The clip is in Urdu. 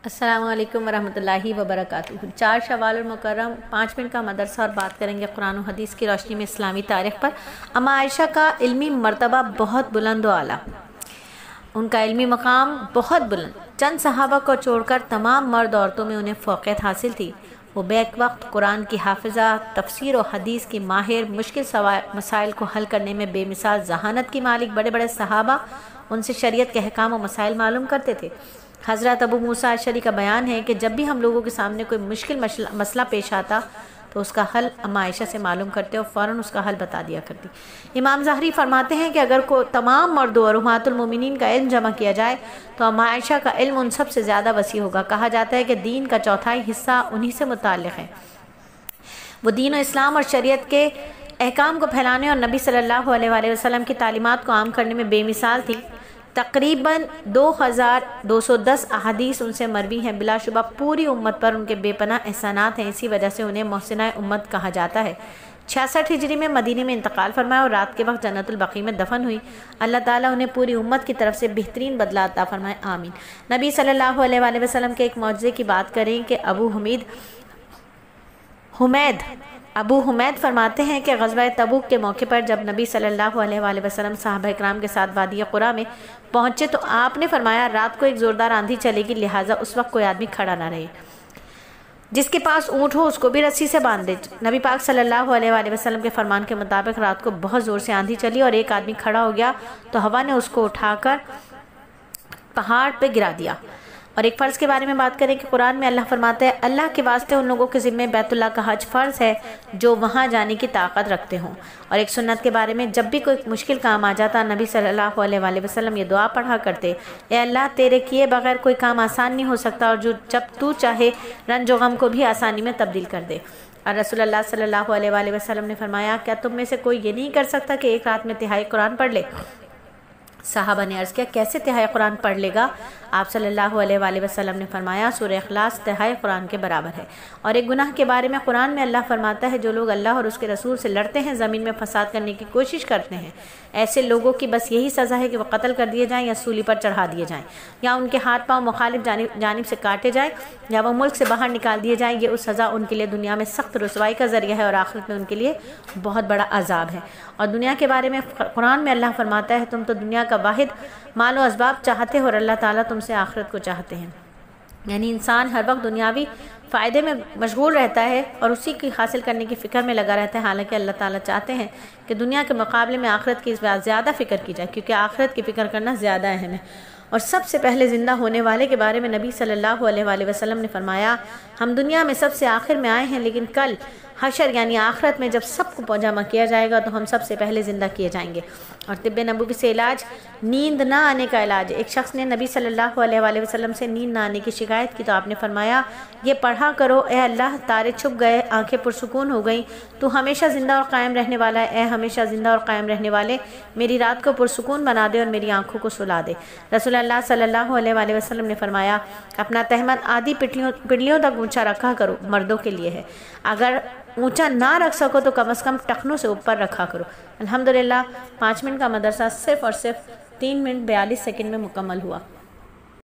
السلام علیکم ورحمۃ اللہ وبرکاتہ۔ 4 شوال المکرم 5 منٹ کا مدرسہ، اور بات کریں گے قرآن و حدیث کی روشنی میں اسلامی تاریخ پر۔ اما عائشہ کا علمی مرتبہ بہت بلند و اعلیٰ، ان کا علمی مقام بہت بلند، چند صحابہ کو چھوڑ کر تمام مرد عورتوں میں انہیں فوقیت حاصل تھی۔ وہ بیک وقت قرآن کی حافظہ، تفسیر و حدیث کی ماہر، مشکل مسائل کو حل کرنے میں بے مثال ذہانت کی مالک بڑے بڑے صحابہ ان سے شریعت کے احکام و مسائل معلوم کرتے تھے۔ حضرت ابو موسیٰ اشعری کا بیان ہے کہ جب بھی ہم لوگوں کے سامنے کوئی مشکل مسئلہ پیش آتا تو اس کا حل اما عائشہ سے معلوم کرتے اور فوراً اس کا حل بتا دیا کرتی۔ امام ظاہری فرماتے ہیں کہ اگر تمام مردوں اور امہات المومنین کا علم جمع کیا جائے تو اما عائشہ کا علم ان سب سے زیادہ وسیع ہوگا۔ کہا جاتا ہے کہ دین کا چوتھائی حصہ انہی سے متعلق ہے۔ وہ دین و اسلام اور شریعت کے احکام کو پھیلانے اور نبی صلی اللہ علیہ وآلہ وسلم کی تعلیمات کو عام کرنے میں بے مثال تھی۔ تقریباً 2210 احادیث ان سے مروی ہیں۔ بلا شبہ پوری امت پر ان کے بے پناہ احسانات ہیں، اسی وجہ سے انہیں محسنہ امت کہا جاتا ہے۔ 66 ہجری میں مدینے میں انتقال فرمایا اور رات کے وقت جنت البقیع میں دفن ہوئی۔ اللہ تعالیٰ انہیں پوری امت کی طرف سے بہترین بدلہ عطا فرمائے، آمین۔ نبی صلی اللہ علیہ وآلہ وسلم کے ایک معجزے کی بات کریں کہ ابو حمید فرماتے ہیں کہ غزوہ تبوک کے موقع پر جب نبی صلی اللہ علیہ وآلہ وسلم صحابہ اکرام کے ساتھ وادی قرا میں پہنچے تو آپ نے فرمایا رات کو ایک زوردار آندھی چلے گی، لہٰذا اس وقت کوئی آدمی کھڑا نہ رہے، جس کے پاس اونٹ ہو اس کو بھی رسی سے باندھ دے۔ نبی پاک صلی اللہ علیہ وآلہ وسلم کے فرمان کے مطابق رات کو بہت زور سے آندھی چلی اور ایک آدمی کھڑا ہو گیا تو ہوا نے اس کو اٹھا کر پہاڑ پہ گرا دیا۔ اور ایک فرض کے بارے میں بات کریں کہ قرآن میں اللہ فرماتا ہے اللہ کے واسطے ان لوگوں کے ذمہ بیت اللہ کا حج فرض ہے جو وہاں جانے کی طاقت رکھتے ہوں۔ اور ایک سنت کے بارے میں جب بھی کوئی مشکل کام آ جاتا نبی صلی اللہ علیہ وآلہ وسلم یہ دعا پڑھا کرتے، اے اللہ تیرے کیے بغیر کوئی کام آسان نہیں ہو سکتا اور جب تو چاہے رنج و غم کو بھی آسانی میں تبدیل کر دے۔ اور رسول اللہ صلی اللہ علیہ وآلہ وسلم نے فرمایا کیا تم میں سے کوئی یہ نہیں کر سکتا کہ ایک رات میں تہائی قرآن پڑھ لے؟ صحابہ نے عرض کیا کیسے تہائی قرآن پڑھ لے گا؟ آپ صلی اللہ علیہ وآلہ وسلم نے فرمایا سورہ اخلاص تہائی قرآن کے برابر ہے۔ اور ایک گناہ کے بارے میں قرآن میں اللہ فرماتا ہے جو لوگ اللہ اور اس کے رسول سے لڑتے ہیں، زمین میں فساد کرنے کی کوشش کرتے ہیں، ایسے لوگوں کی بس یہی سزا ہے کہ وہ قتل کر دیے جائیں یا سولی پر چڑھا دیے جائیں، یا ان کے ہاتھ پاؤں مخالف جانب سے کاٹے جائیں، یا وہ ملک سے باہر نکال دیے جائیں۔ یہ اس سزا ان کے لیے دنیا میں سخت رسوائی کا ذریعہ ہے اور آخرت میں ان کے لیے بہت بڑا عذاب ہے۔ اور دنیا کے بارے میں قرآن میں اللہ فرماتا ہے تم تو دنیا کا واحد مال و اسباب چاہتے ہو اور اللہ تعالیٰ تم سے آخرت کو چاہتے ہیں۔ یعنی انسان ہر وقت دنیاوی فائدے میں مشغول رہتا ہے اور اسی کی حاصل کرنے کی فکر میں لگا رہتا ہے، حالانکہ اللہ تعالیٰ چاہتے ہیں کہ دنیا کے مقابلے میں آخرت کی زیادہ فکر کی جائے، کیونکہ آخرت کی فکر کرنا زیادہ اہم ہے۔ اور سب سے پہلے زندہ ہونے والے کے بارے میں نبی صلی اللہ علیہ وآلہ وسلم نے فرمایا ہم دنیا میں سب سے آخر میں آئے ہیں، لیکن کل حشر یعنی آخرت میں جب سب کو جمع کیا جائے گا تو ہم سب سے پہلے زندہ کیے جائیں گے۔ اور طب نبوی سے علاج نیند نہ آنے کا علاج۔ ایک شخص نے نبی صلی اللہ علیہ وآلہ وسلم سے نیند نہ آنے کی شکایت کی تو آپ نے فرمایا یہ پڑھا کرو اے اللہ تارے چھپ گئے، آنکھیں پرسکون ہو گئیں، تو ہمیشہ زندہ اور قائم رہنے والا ہے، اے ہمیشہ زندہ اور قائم رہنے والے میری رات کو پرسکون بنا دے اور میری آنکھوں کو سلا دے۔ رسول اللہ صلی اللہ علیہ وآلہ وسلم نے فرمایا اپنا تہمت آدھی پنڈلیوں تک اونچا رکھا کرو، مردوں کے لیے ہے، اگر اونچا نہ رکھ سکو تو کم از کم ٹخنوں سے اوپر رکھا کرو۔ الحمدللہ 5 منٹ کا مدرسہ صرف اور صرف 3 منٹ 42 سیکنڈ میں مکمل ہوا۔